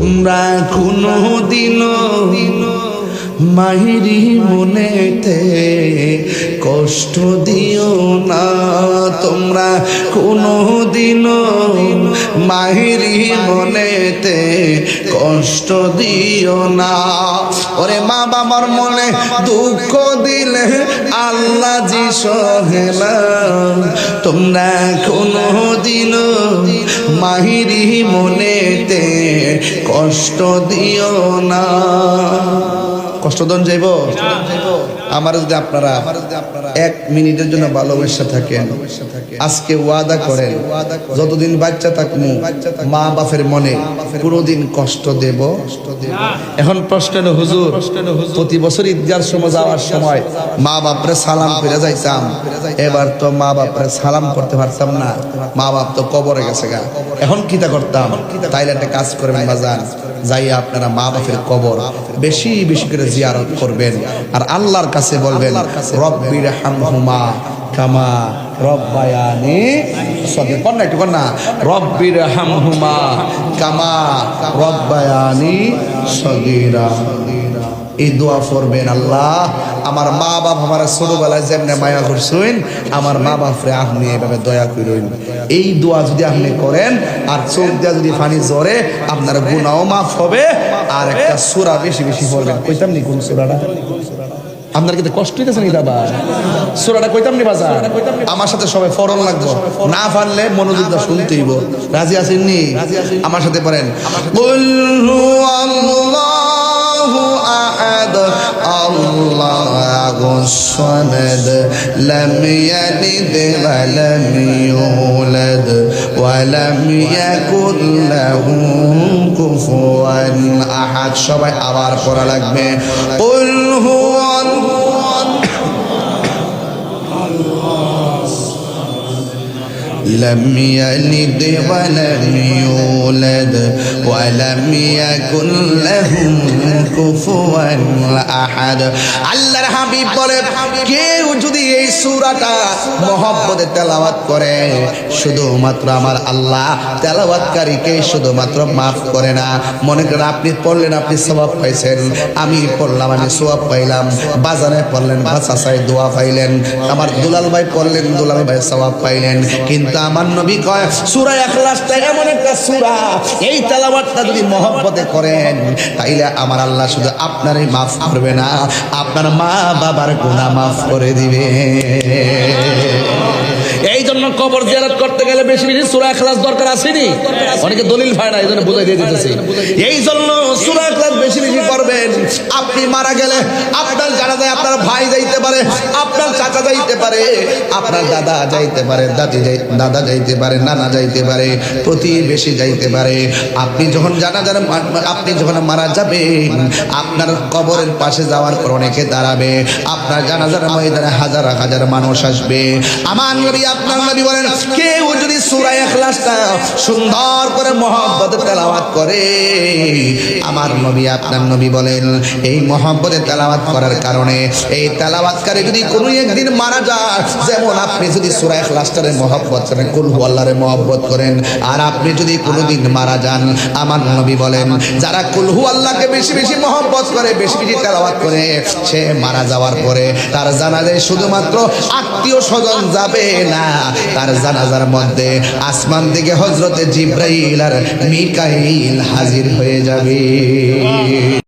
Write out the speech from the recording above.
তোমরা কোনো দিনও মাহিরি মনেতে কষ্ট দিও না, তোমরা কোনো দিনও মাহিরি মনেতে কষ্ট দিও না। ওরে মা বাবার মনে দুঃখ দিলে আল্লাহ জি সহে না, তোমরা কোনো দিনও মাহিরি মনেতে কষ্ট দিও না। কষ্ট দন যাইব? আমার যদি আপনারা 1 মিনিটের জন্য ভালোবাসা থাকেন, আজকে ওয়াদা করেন যতদিন বাচ্চা থাকবো মা বাপের মনে কোনোদিন কষ্ট দেব। এখন প্রশ্ন হলো, হুজুর প্রতি বছর ঈদগার সময় যাওয়ার সময় মা বাপরে সালাম করে যাইতাম, এবার তো মা বাপরে সালাম করতে পারতাম না, মা বাপ তো কবরে গেছে গা, এখন কিতা করতাম? তাইলে একটা কাজ করবেন বাজান, যাইয়া আপনারা মা বাপের কবর বেশি বেশি করে জিয়ারত করবেন আর আল্লাহর কাছে বলবেন রব্বির হামহুমা কামা রব্বায়ানি সগীরা। কোন না একটু কোন না, রব্বির হামহুমা কামা রব্বায়ানি সগীরা। এই দোয়া করবেন, আল্লাহ আমার মা বাপ আমার ছোটবেলায় যেমনে মায়া করছেন, আমার মা বাপরে আপনি এভাবে দয়া করেন। এই দোয়া যদি আপনি করেন আর চোখ দিয়া যদি পানি ঝরে, আপনার গুনাহও মাফ হবে। আর একটা সূরা বেশি বেশি পড়বেন। কইতাম নি কোন সূরাটা? আপনার কিন্তু কষ্ট হইতেছে নি দাদা? সূরাটা কইতাম নি বাজার? আমার সাথে সবাই ফরন লাগবো, না পারলে মনোযোগ দিয়ে শুনতেইব। রাজি আছেন নি? আমার সাথে পড়েন, কুল হুয়াল্লাহু আহাদ আল্লাহুস সামাদ লাম ইয়ালিদ ওয়া লাম ইউলাদ ওয়া লাম ইয়াকুল লাহু কুফুয়ান আহাদ। সবাই আবার পড়া লাগবে, কুল لم يلد ولم يولد ولم يكن له كفوا احد। আল্লাহর হাবিব বলেন, কেউ যদি এই সূরাটা মহব্বতে তেলাওয়াত করে, শুধুমাত্র আমার আল্লাহ তেলাওয়াতকারীকে শুধুমাত্র মাফ করে না। মনে করেন আপনি পড়লেন, আপনি সওয়াব পাইছেন, আমি পড়লাম, আমি সওয়াব পাইলাম, বাজারে পড়লেন, বাসায় দোয়া পাইলেন, আমার দুলাল ভাই পড়লেন, দুলাল ভাই সওয়াব পাইলেন। কিন্তু আমার নবী কয় সূরা ইখলাসটা এমন একটা সূরা, এই তেলাওয়াতটা যদি মহব্বতে করেন তাইলে আমার আল্লাহ শুধু আপনারই মাফ করবে না, আপনার মা বাবার গুনাহ মাফ করে দিবে। এই জন্য কবর জিয়ারত করতে গেলে বেশি বেশি সূরা ইখলাস দরকার আসেনি? অনেকে দলিল পায় না, এই জন্য বুঝাই দিয়ে দিতেছি। এই জন্য সূরা ইখলাস বেশি বেশি করবেন। আপনি মারা গেলে আপনার জানাজায় আপনার ভাই যাইতে পারে, আপনার চাচা যাইতে পারে, আপনার দাদা যাইতে পারে, দাদা যাইতে পারে, নানা যাইতে পারে, প্রতিবেশী যাইতে পারে। আপনি যখন আপনি যখন মারা যাবেন, আপনার কবরের পাশে যাওয়ার পর অনেকে দাঁড়াবে, আপনার জানাজার ময়দানে হাজার হাজার মানুষ আসবে। আমার নবী আপনার নবী বলেন, কেউ যদি সূরা ইখলাসটা সুন্দর করে মহব্বতে তেলাওয়াত করে, আমার নবী আপনার নবী বলেন এই মহব্বতে তেলাওয়াত করার কারণে এই তেলাওয়াতকারী যদি কোনো একদিন মারা যায়, যেমন আপনি যদি সূরা ইখলাসটারে মহব্বত করেন, কুল হুয়াল্লাহরে মহব্বত করেন, আর আপনি যদি কোনোদিন মারা যান, আমার নবী বলেন যারা কুল হুয়াল্লাহকে বেশি বেশি মহব্বত করে, বেশি বেশি তেলাওয়াত করে, সে মারা যাওয়ার পরে তার জানাজায় শুধুমাত্র আত্মীয় স্বজন যাবে না, তার জানাজার মধ্যে আসমান থেকে হযরতে জিবরাইল আর মিকাইল হাজির হয়ে যাবে।